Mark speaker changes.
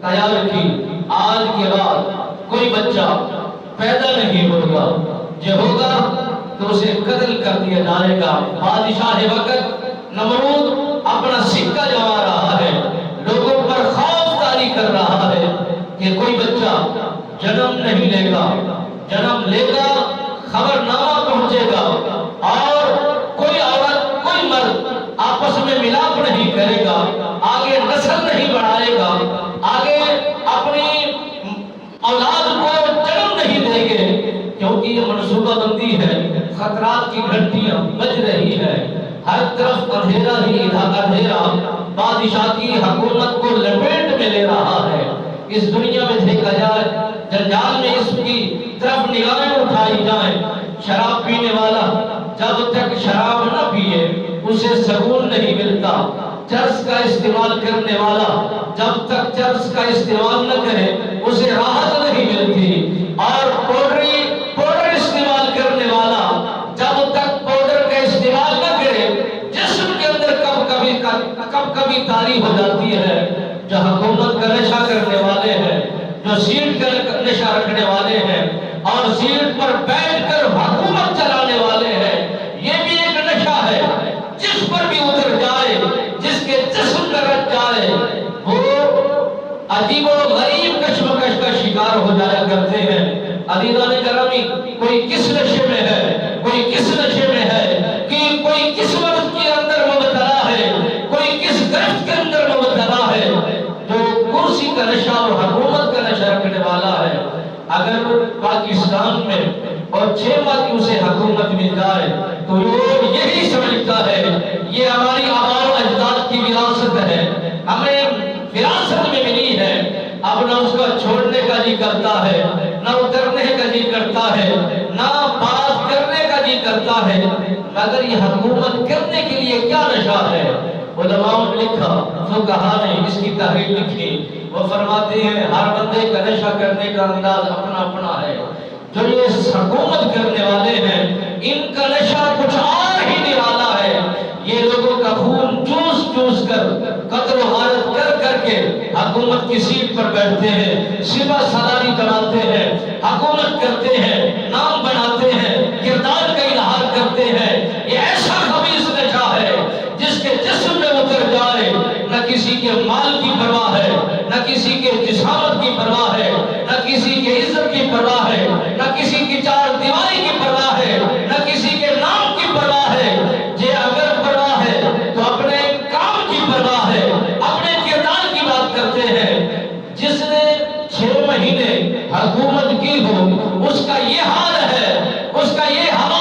Speaker 1: تیار کی، آج کے بعد کوئی بچہ پیدا نہیں ہوگا، جو ہوگا تو اسے قتل کر دیا جائے گا۔ بادشاہ وقت نمرود اپنا سکہ جما رہا ہے، لوگوں پر خوف طاری کر رہا ہے کہ کوئی بچہ جنم نہیں لے گا، جنم لے گا خبر نامہ پہنچے گا، اور کوئی عورت کوئی مرد آپس میں ملاپ نہیں کرے گا، آگے نسل نہیں بڑھائے گا، آگے اپنی اولاد کو جنم نہیں دیں گے، کیونکہ یہ منصوبہ بندی ہے۔ خطرات کی گھنٹیاں بج رہی ہے، ہر طرف اندھیرا ہی اندھیرا بادشاہ کی حکومت کو لپیٹ میں لے رہا ہے۔ اس دنیا میں دیکھا جائے، جنجال میں اس کی طرف نگاہیں اٹھائی جائیں، شراب پینے والا جب تک شراب نہ پیے اسے سکون نہیں ملتا، چرس کا استعمال کرنے والا جب تک چرس کا استعمال نہ کرے اسے راحت نہیں ملتی، اور پاؤڈر استعمال کرنے والا جب تک پاؤڈر کا استعمال نہ کرے جسم کے اندر کب کبھی طاری ہو جاتی ہے۔ جو حکومت کا نشہ کرنے والے ہیں، جو سیٹ کا نشہ رکھنے والے ہیں اور سیٹ پر بیٹھ کر حکومت چلانے والے ہیں، یہ بھی ایک نشہ ہے۔ جس پر بھی اتر جائے، جس کے جسم پر رچ جائے، وہ عجیب و غریب کشمکش کا شکار ہو جایا کرتے ہیں۔ عزیزان گرامی، کوئی کس نشے میں ہے، کوئی کس نشے میں ہے، کہ کوئی کس مرض کے اندر مبتلا ہے، کوئی کس گرفت کے اندر مبتلا ہے، جو کرسی کا نشہ اور حکومت کا نشہ رکھنے والا ہے۔ اگر پاکستان میں اور 6 ماہ کی اسے حکومت مل جائے تو وہ یہی سمجھتا ہے یہ ہماری آباء و اجداد کی وراثت ہے، ہمیں وراثت میں ملی ہے، اب نہ اس کو چھوڑنے کا جی کرتا ہے، نہ اترنے کا جی کرتا ہے، نہ بات کرنے کا جی کرتا ہے۔ مگر یہ حکومت کرنے کے لیے کیا نشہ ہے؟ علماء نے لکھا، فقہاء نے اس کی تحریر لکھی، وہ فرماتے ہیں ہر بندے کا نشہ کرنے کا انداز اپنا اپنا ہے۔ جو یہ حکومت کرنے والے ہیں ان کا نشہ کچھ اور ہی نرالا ہے۔ یہ لوگوں کا خون چوس چوس کر، قتل و غارت کر کر کے حکومت کی سیٹ پر بیٹھتے ہیں، سپہ سالاری جماتے ہیں، حکومت کرتے ہیں، نام بناتے ہیں، کردار کا اظہار کرتے ہیں۔ یہ ایسا خبیث نشہ ہے جس کے جسم میں اتر جائے، نہ کسی کے مال کی پرواہ ہے، نہ کسی کے جسامت کی پرواہ ہے، نہ کسی کے عزت کی پرواہ ہے، نہ کسی کی چار دیواری کی پرواہ ہے، نہ کسی کے نام کی پرواہ ہے۔ یہ اگر پرواہ ہے تو اپنے کام کی پرواہ ہے، اپنے کردار کی بات کرتے ہیں۔ جس نے 6 مہینے حکومت کی ہو اس کا یہ حال ہے، اس کا یہ حال